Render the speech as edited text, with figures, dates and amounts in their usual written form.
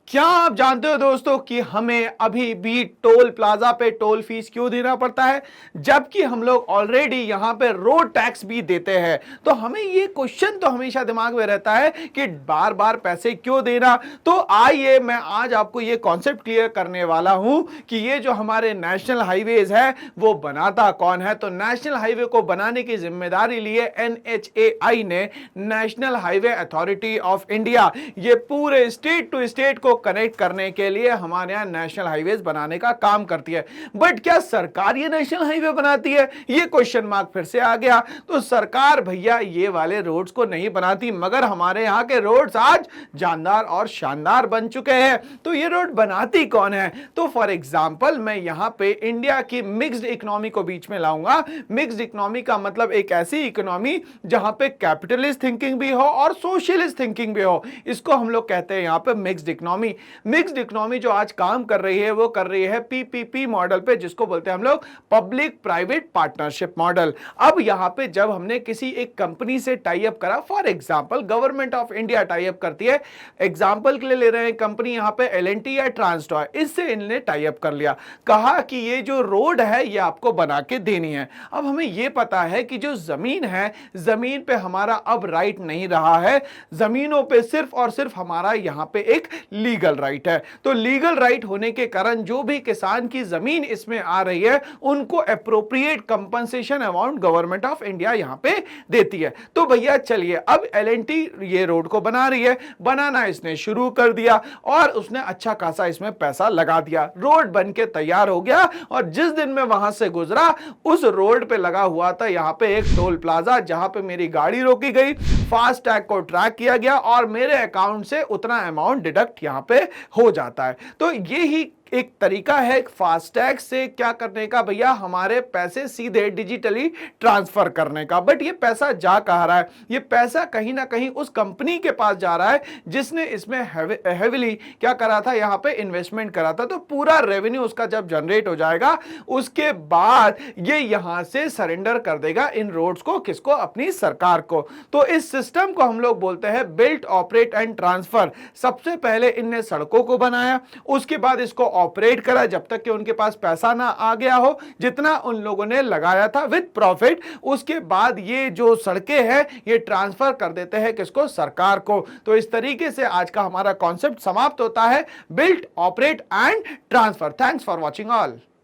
क्या आप जानते हो दोस्तों कि हमें अभी भी टोल प्लाजा पे टोल फीस क्यों देना पड़ता है, जबकि हम लोग ऑलरेडी यहां पे रोड टैक्स भी देते हैं। तो हमें ये क्वेश्चन तो हमेशा दिमाग में रहता है कि बार बार पैसे क्यों देना। तो आइए मैं आज आपको ये कॉन्सेप्ट क्लियर करने वाला हूं कि ये जो हमारे नेशनल हाईवेज है वो बनाता कौन है। तो नेशनल हाईवे को बनाने की जिम्मेदारी ली है NHAI ने, national highway authority of India. ये पूरे स्टेट टू स्टेट को कनेक्ट करने के लिए हमारे यहां नेशनल हाईवेज बनाने का काम करती है। बट क्या सरकार ये नेशनल हाईवे बनाती है, ये क्वेश्चन मार्क फिर से आ गया। तो सरकार भैया ये वाले रोड्स को नहीं बनाती, मगर हमारे यहां के रोड्स आज जानदार और शानदार बन चुके हैं। तो ये रोड बनाती कौन है? तो फॉर एग्जांपल मैं यहां पे इंडिया की मिक्स्ड इकोनॉमी को बीच में लाऊंगा। मिक्स्ड इकोनॉमी का मतलब एक ऐसी इकोनॉमी जहां पे कैपिटलिस्ट थिंकिंग भी हो और सोशलिस्ट थिंकिंग भी हो, इसको हम लोग कहते हैं यहां पे मिक्स्ड इकोनॉमी। मिक्स्ड इकोनॉमी जो आज काम कर रही है वो कर रही है PPP मॉडल पे, जिसको बोलते हैं हम लोग पब्लिक प्राइवेट पार्टनरशिप मॉडल। अब यहां पे जब हमने किसी एक कंपनी से टाई अप करा, for example government of India tie up करती है, एग्जांपल के लिए ले रहे हैं कंपनी यहां पे L&T या ट्रांसटॉय, इससे इन्होंने टाई अप कर लिया, कहा कि ये जो रोड है ये आपको बना के देनी है। अब हमें ये पता है कि जो जमीन है, जमीन पे हमारा अब राइट नहीं रहा है, जमीनों पे सिर्फ और सिर्फ हमारा यहां पे एक लीगल राइट है। तो लीगल राइट होने के कारण जो भी किसान की जमीन इसमें आ रही है उनको appropriate compensation amount government of India यहां पे देती है। तो भैया चलिए, अब L&T ये रोड को बना रही है, बनाना इसने शुरू कर दिया और उसने अच्छा खासा इसमें पैसा लगा दिया, रोड बन के तैयार हो गया। और जिस दिन में वहां से गुजरा, उस रोड पे लगा हुआ था यहां पे एक टोल प्लाजा, जहां पे मेरी गाड़ी रोकी गई, फास्ट टैग को ट्रैक किया गया और मेरे अकाउंट से उतना अमाउंट डिडक्ट यहां पे हो जाता है। तो ये ही एक तरीका है फास्टैग से क्या करने का भैया, हमारे पैसे सीधे डिजिटली ट्रांसफर करने का। बट ये पैसा जा कहां रहा है? ये पैसा कहीं ना कहीं उस कंपनी के पास जा रहा है जिसने इसमें हेविली क्या करा था, यहां पे इन्वेस्टमेंट करा था। तो पूरा रेवेन्यू उसका जब जनरेट हो जाएगा, उसके बाद ये यहां से सरेंडर कर देगा इन रोड्स को, किसको? अपनी सरकार को। तो इस सिस्टम को हम लोग बोलते हैं बिल्ट, ऑपरेट एंड ट्रांसफर। सबसे पहले इनने सड़कों को बनाया, उसके बाद इसको ऑपरेट करा जब तक कि उनके पास पैसा ना आ गया हो जितना उन लोगों ने लगाया था विद प्रॉफिट। उसके बाद ये जो सड़कें हैं ये ट्रांसफर कर देते हैं किसको? सरकार को। तो इस तरीके से आज का हमारा कॉन्सेप्ट समाप्त होता है, built, operate and transfer. Thanks for watching all.